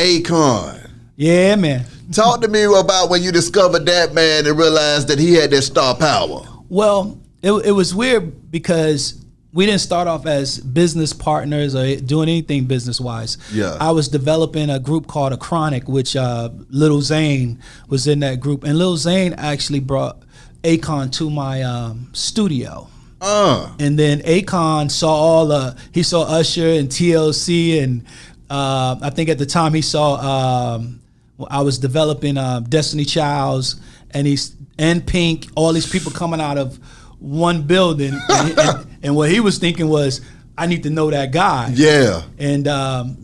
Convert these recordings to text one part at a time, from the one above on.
Akon. Yeah, man. Talk to me about when you discovered that man and realized that he had that star power. Well, it was weird because we didn't start off as business partners or doing anything business-wise. Yeah. I was developing a group called Chronic, which Lil Zane was in that group. And Lil Zane actually brought Akon to my studio. And then Akon saw he saw Usher and TLC, and I think at the time he saw I was developing Destiny Childs and Pink, all these people coming out of one building, and what he was thinking was, I need to know that guy. Yeah. And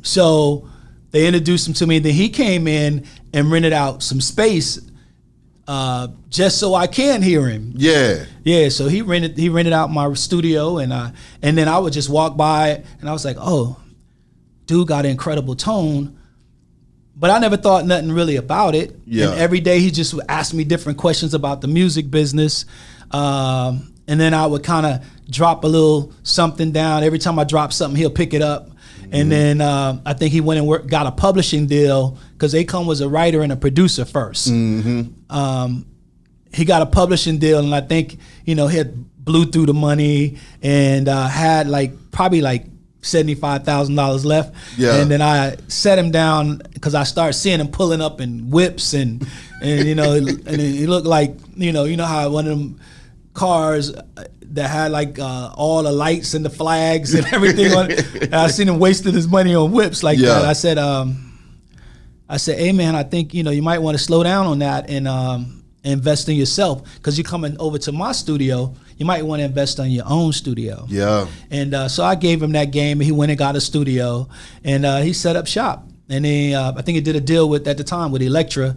so they introduced him to me. Then he came in and rented out some space just so I can hear him. Yeah. Yeah. So he rented out my studio, and then I would just walk by, and I was like, oh, dude got an incredible tone. But I never thought nothing really about it. Yeah. And every day he just would ask me different questions about the music business. And then I would kind of drop a little something down. Every time I drop something, he'll pick it up. And then I think he went and got a publishing deal, because Akon was a writer and a producer first. He got a publishing deal, and I think, he had blew through the money and had probably $75,000 left. Yeah. And then I set him down because I started seeing him pulling up in whips and and he looked like, you know how one of them cars that had all the lights and the flags and everything on it. And I seen him wasting his money on whips like that. I said, hey man, I think, you might want to slow down on that and invest in yourself, because you're coming over to my studio. You might want to invest on your own studio. Yeah. And so I gave him that game, and he went and got a studio, and he set up shop. And he, I think he did a deal at the time with Elektra.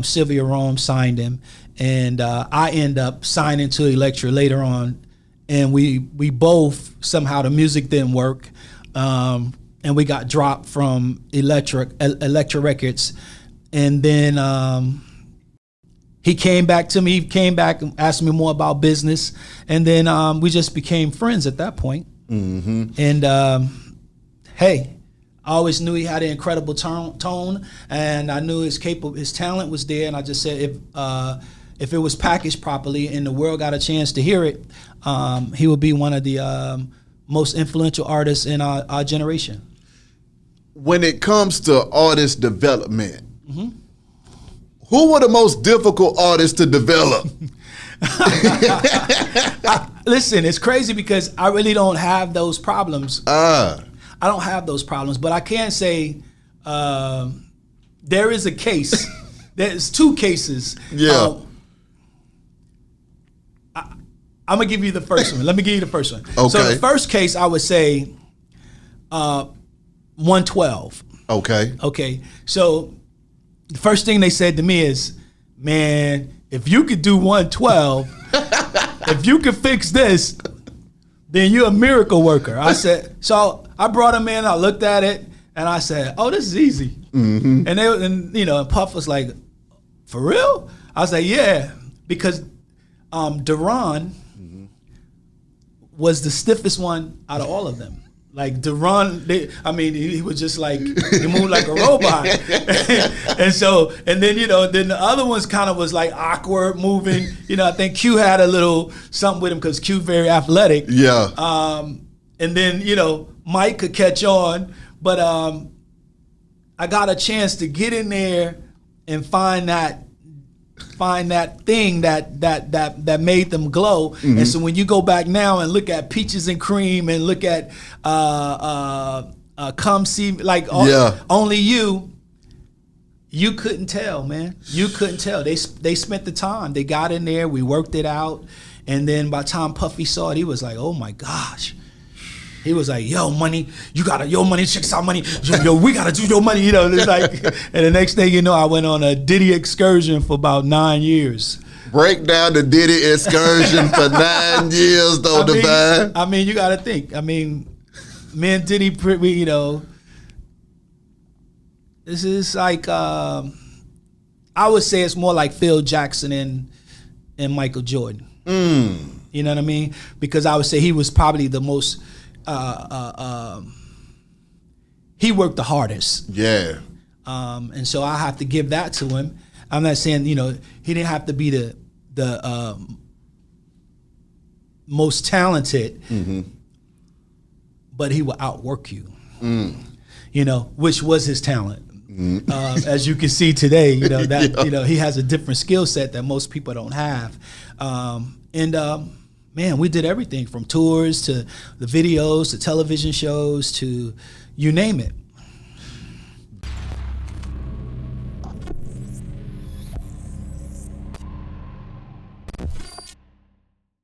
Sylvia Rome signed him, and I end up signing to Elektra later on. And we both, somehow the music didn't work, and we got dropped from Elektra Records. And then he came back to me. He came back and asked me more about business, and then we just became friends at that point. And hey, I always knew he had an incredible tone, and I knew his talent was there. And I just said, if it was packaged properly and the world got a chance to hear it, he would be one of the most influential artists in our generation. When it comes to artist development, who were the most difficult artists to develop? Listen, it's crazy because I really don't have those problems. I don't have those problems, but I can say there is a case. There's two cases. Yeah. I'm going to give you the first one. Let me give you the first one. Okay. So the first case, I would say 112. Okay. Okay. So the first thing they said to me is, man, if you could do 112, if you could fix this, then you're a miracle worker. I said, so I brought him in, I looked at it, and I said, oh, this is easy. And Puff was like, for real? I was like, yeah, because Devyne was the stiffest one out of all of them. Like Devyne, he was just like, he moved like a robot. and then the other ones kind of was like awkward moving. I think Q had a little something with him because Q very athletic. Yeah. And then, Mike could catch on, but I got a chance to get in there and find that thing that made them glow. And so when you go back now and look at Peaches and Cream and look at Come See, Only You couldn't tell, man. You couldn't tell. They spent the time. They got in there. We worked it out. And then by the time Puffy saw it, he was like, oh my gosh. He was like, yo, money, you gotta, yo, money, checks out money. Yo, we gotta do your money, It's like, and the next thing you know, I went on a Diddy excursion for about 9 years. Break down the Diddy excursion for 9 years, though, Devyne. You gotta think. Me and Diddy, this is like, I would say it's more like Phil Jackson and Michael Jordan. You know what I mean? Because I would say he was probably the most, he worked the hardest. Yeah. And so I have to give that to him. I'm not saying, he didn't have to be the most talented, but he will outwork you, which was his talent. As you can see today, he has a different skill set that most people don't have. Man, we did everything from tours to the videos to television shows to you name it.